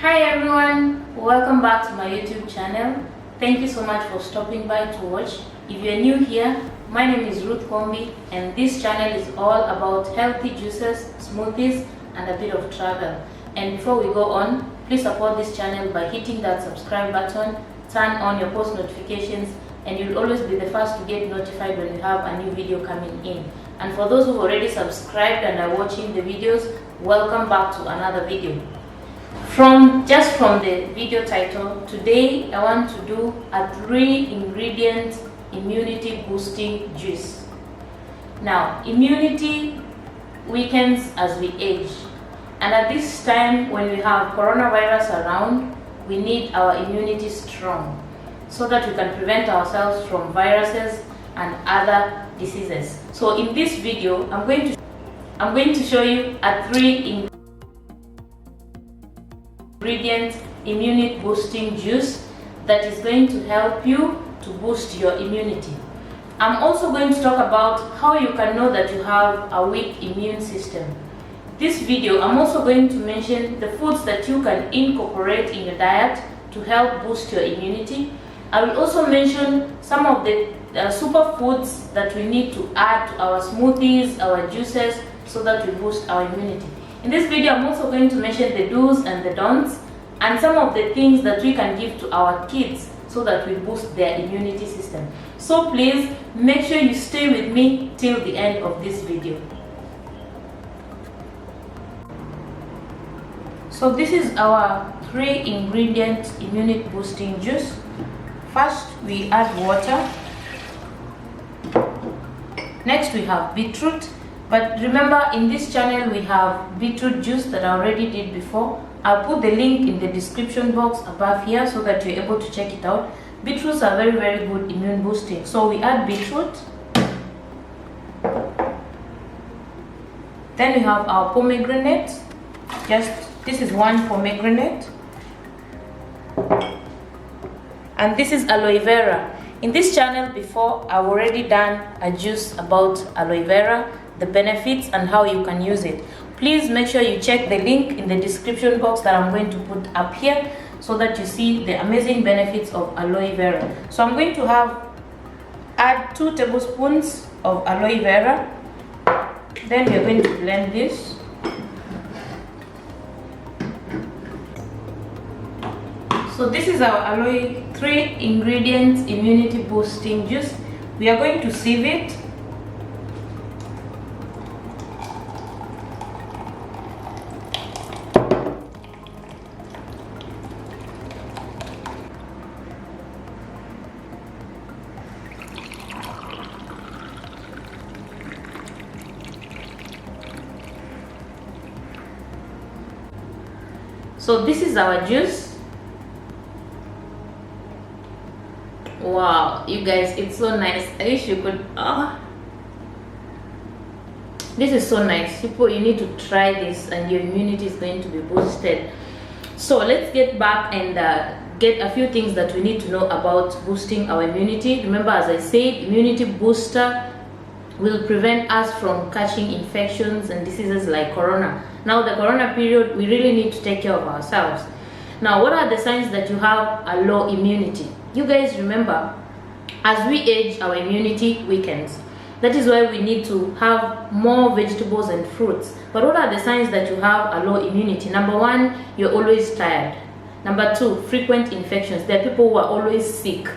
Hi everyone, welcome back to my YouTube channel. Thank you so much for stopping by to watch. If you're new here, my name is Ruth Kwamby and this channel is all about healthy juices, smoothies and a bit of travel. And before we go on, please support this channel by hitting that subscribe button, turn on your post notifications, and you'll always be the first to get notified when we have a new video coming in. And for those who've already subscribed and are watching the videos, welcome back to another video. From the video title, today I want to do a 3-ingredient immunity boosting juice. Now, immunity weakens as we age, and at this time when we have coronavirus around, we need our immunity strong so that we can prevent ourselves from viruses and other diseases. So in this video, I'm going to show you a 3-ingredient immunity boosting juice that is going to help you to boost your immunity. I'm also going to talk about how you can know that you have a weak immune system. This video, I'm also going to mention the foods that you can incorporate in your diet to help boost your immunity. I will also mention some of the superfoods that we need to add to our smoothies, our juices, so that we boost our immunity. In this video, I'm also going to mention the do's and the don'ts and some of the things that we can give to our kids so that we boost their immunity system. So please make sure you stay with me till the end of this video. So this is our 3-ingredient immunity boosting juice. First, we add water. Next, we have beetroot. But remember, in this channel we have beetroot juice that I already did before. I'll put the link in the description box above here so that you're able to check it out. Beetroots are very, very good immune boosting. So we add beetroot. Then we have our pomegranate. This is 1 pomegranate. And this is aloe vera. In this channel before, I've already done a juice about aloe vera, the benefits and how you can use it. Please make sure you check the link in the description box that I'm going to put up here so that you see the amazing benefits of aloe vera. So I'm going to add 2 tablespoons of aloe vera. Then we're going to blend this. So this is our aloe 3-ingredient immunity boosting juice. We are going to sieve it. So this is our juice. Wow, you guys, it's so nice. I wish you could. This is so nice. People, you need to try this and your immunity is going to be boosted. So let's get back and get a few things that we need to know about boosting our immunity. Remember, as I said, immunity booster will prevent us from catching infections and diseases like corona. Now, the corona period, we really need to take care of ourselves. Now, what are the signs that you have a low immunity? You guys remember, as we age, our immunity weakens. That is why we need to have more vegetables and fruits. But what are the signs that you have a low immunity? Number 1, you're always tired. Number 2, frequent infections. There are people who are always sick.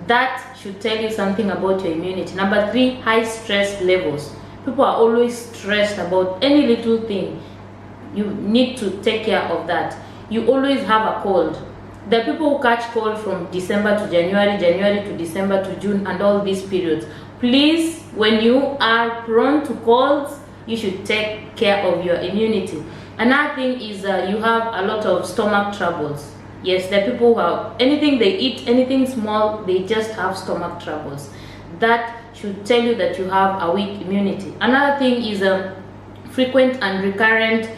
That should tell you something about your immunity. Number 3, high stress levels. People are always stressed about any little thing. You need to take care of that. You always have a cold. There are people who catch cold from December to January, January to December to June, and all these periods. Please, when you are prone to colds, you should take care of your immunity. Another thing is you have a lot of stomach troubles. Yes, there are people who have anything they eat, anything small, they just have stomach troubles. That should tell you that you have a weak immunity. Another thing is frequent and recurrent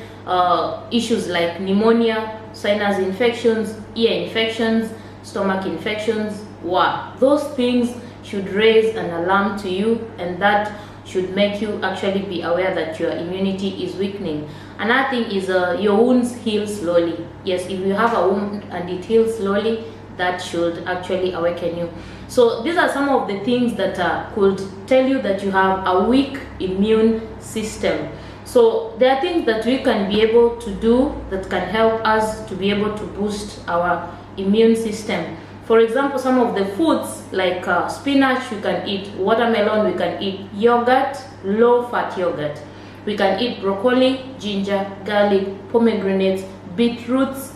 issues like pneumonia, sinus infections, ear infections, stomach infections. Wow, those things should raise an alarm to you, and that should make you actually be aware that your immunity is weakening. Another thing is your wounds heal slowly. Yes, if you have a wound and it heals slowly, that should actually awaken you. So these are some of the things that could tell you that you have a weak immune system. So there are things that we can be able to do that can help us to be able to boost our immune system. For example, some of the foods like spinach, we can eat watermelon, we can eat yogurt, low-fat yogurt. We can eat broccoli, ginger, garlic, pomegranate, beetroots,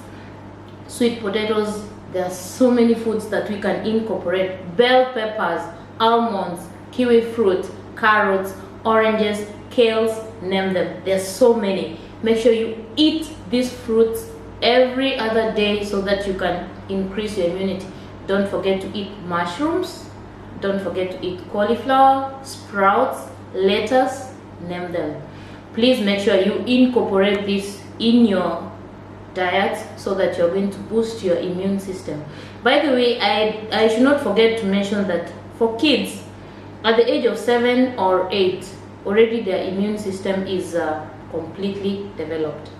sweet potatoes. There are so many foods that we can incorporate. Bell peppers, almonds, kiwi fruit, carrots, oranges, kales, name them. There's so many. Make sure you eat these fruits every other day so that you can increase your immunity. Don't forget to eat mushrooms. Don't forget to eat cauliflower, sprouts, lettuce, name them. Please make sure you incorporate this in your diet so that you're going to boost your immune system. By the way, I should not forget to mention that for kids at the age of 7 or 8, already their immune system is completely developed.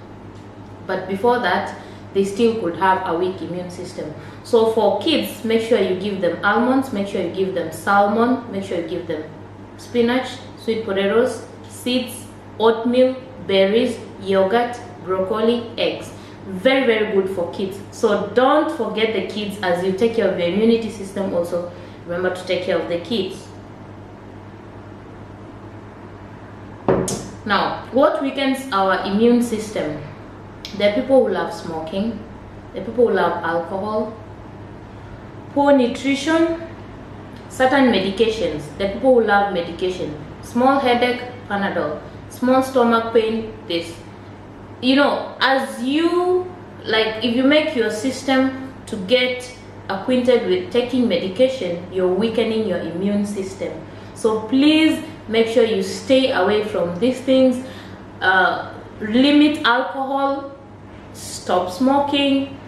But before that, they still could have a weak immune system. So for kids, make sure you give them almonds, make sure you give them salmon, make sure you give them spinach, sweet potatoes, seeds, oatmeal, berries, yogurt, broccoli, eggs. Very, very good for kids. So don't forget the kids. As you take care of your immunity system, also remember to take care of the kids. Now, what weakens our immune system? There are people who love smoking, there are people who love alcohol, poor nutrition, certain medications. There are people who love medication. Small headache, Panadol. Small stomach pain, this. You know, as you, like, if you make your system to get acquainted with taking medication, you're weakening your immune system. So please make sure you stay away from these things. Limit alcohol, stop smoking,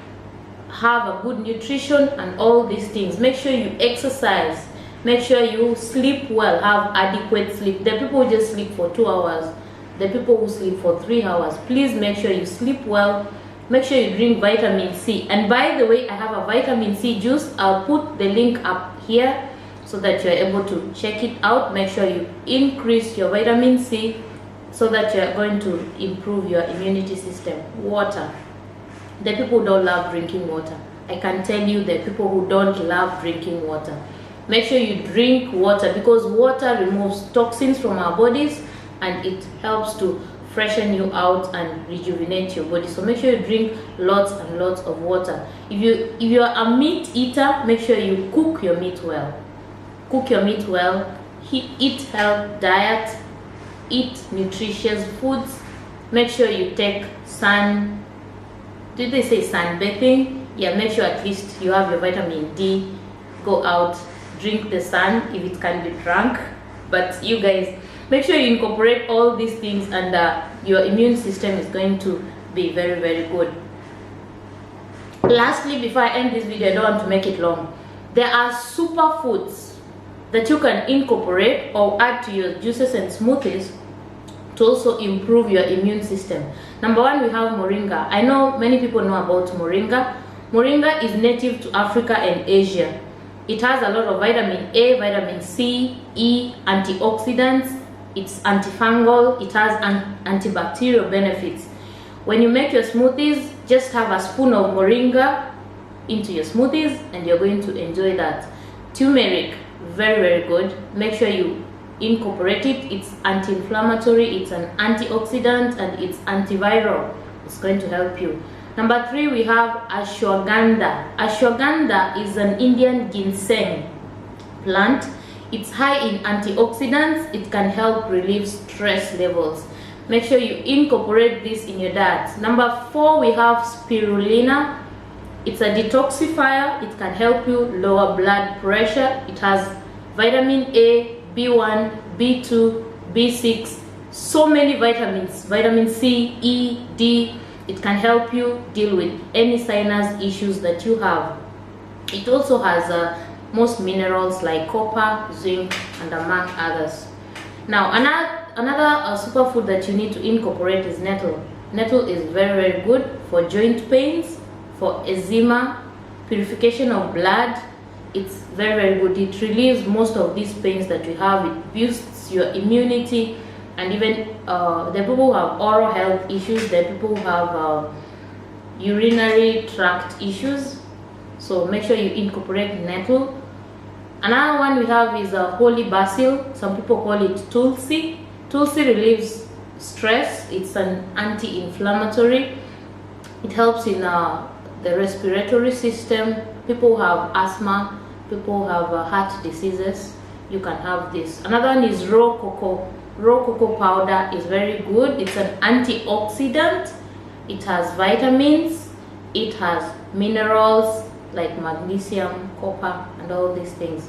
have a good nutrition, and all these things. Make sure you exercise. Make sure you sleep well, have adequate sleep. There are people who just sleep for 2 hours. There are people who sleep for 3 hours. Please make sure you sleep well. Make sure you drink vitamin C. And by the way, I have a vitamin C juice. I'll put the link up here so that you're able to check it out. Make sure you increase your vitamin C so that you're going to improve your immunity system. Water. There are people who don't love drinking water. I can tell you there are people who don't love drinking water. Make sure you drink water because water removes toxins from our bodies and it helps to freshen you out and rejuvenate your body. So make sure you drink lots and lots of water. If you're a meat eater, make sure you cook your meat well. Cook your meat well. Eat health diet. Eat nutritious foods. Make sure you take did they say sunbathing? Yeah, make sure at least you have your vitamin D. Go out, drink the sun if it can be drunk. But you guys, make sure you incorporate all these things and your immune system is going to be very, very good. Lastly, before I end this video, I don't want to make it long. There are superfoods that you can incorporate or add to your juices and smoothies to also improve your immune system. Number one, we have moringa. I know many people know about moringa. Moringa is native to Africa and Asia. It has a lot of vitamin A, vitamin C, E, antioxidants. It's antifungal. It has antibacterial benefits. When you make your smoothies, just have a spoon of moringa into your smoothies and you're going to enjoy that. Turmeric, very, very good. Make sure you incorporate it. It's anti-inflammatory, it's an antioxidant, and it's antiviral. It's going to help you. Number three, we have ashwagandha. Ashwagandha is an Indian ginseng plant. It's high in antioxidants. It can help relieve stress levels. Make sure you incorporate this in your diet. Number four, we have spirulina. It's a detoxifier. It can help you lower blood pressure. It has vitamin A, B1, B2, B6, so many vitamins, vitamin C, E, D. It can help you deal with any sinus issues that you have. It also has most minerals like copper, zinc, and among others. Now, another superfood that you need to incorporate is nettle. Nettle is very, very good for joint pains, for eczema, purification of blood. It's very, very good. It relieves most of these pains that you have. It boosts your immunity, and even the people who have oral health issues, the people who have urinary tract issues. So make sure you incorporate nettle. Another one we have is holy basil. Some people call it tulsi. Tulsi relieves stress. It's an anti-inflammatory. It helps in the respiratory system. People who have asthma, people who have heart diseases, you can have this. Another one is raw cocoa. Raw cocoa powder is very good. It's an antioxidant. It has vitamins. It has minerals like magnesium, copper, and all these things.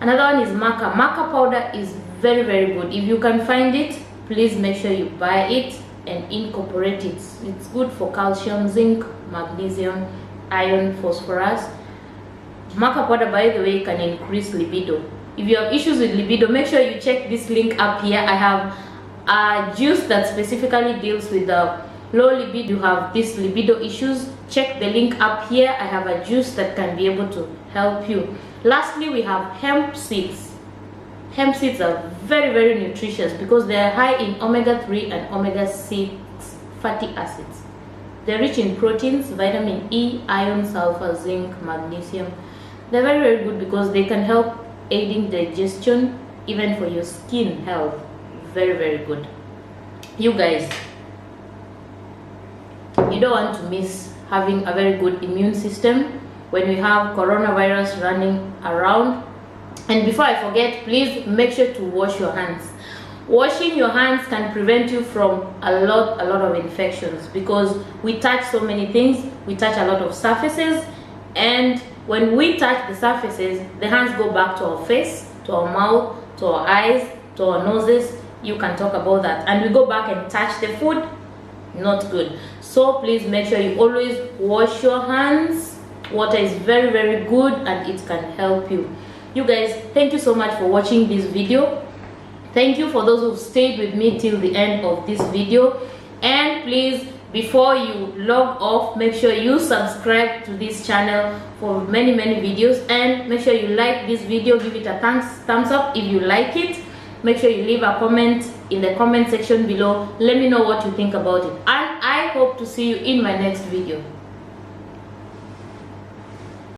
Another one is maca. Maca powder is very, very good. If you can find it, please make sure you buy it and incorporate it. It's good for calcium, zinc, magnesium, iron, phosphorus. Maca powder, by the way, can increase libido. If you have issues with libido, make sure you check this link up here. I have a juice that specifically deals with the low libido. You have these libido issues, check the link up here. I have a juice that can be able to help you. Lastly, we have hemp seeds. Hemp seeds are very, very nutritious because they are high in omega-3 and omega-6 fatty acids. They're rich in proteins, vitamin E, iron, sulfur, zinc, magnesium. They're very, very good because they can help aiding digestion, even for your skin health. Very, very good. You guys, you don't want to miss having a very good immune system when we have coronavirus running around. And before I forget, please make sure to wash your hands. Washing your hands can prevent you from a lot of infections because we touch so many things. We touch a lot of surfaces, and when we touch the surfaces, the hands go back to our face, to our mouth, to our eyes, to our noses. You can talk about that. And we go back and touch the food. Not good. So please make sure you always wash your hands. Water is very, very good and it can help you. You guys, thank you so much for watching this video. Thank you for those who've stayed with me till the end of this video. And please, before you log off, make sure you subscribe to this channel for many videos, and make sure you like this video. Give it a thumbs up if you like it. Make sure you leave a comment in the comment section below. Let me know what you think about it, and I hope to see you in my next video.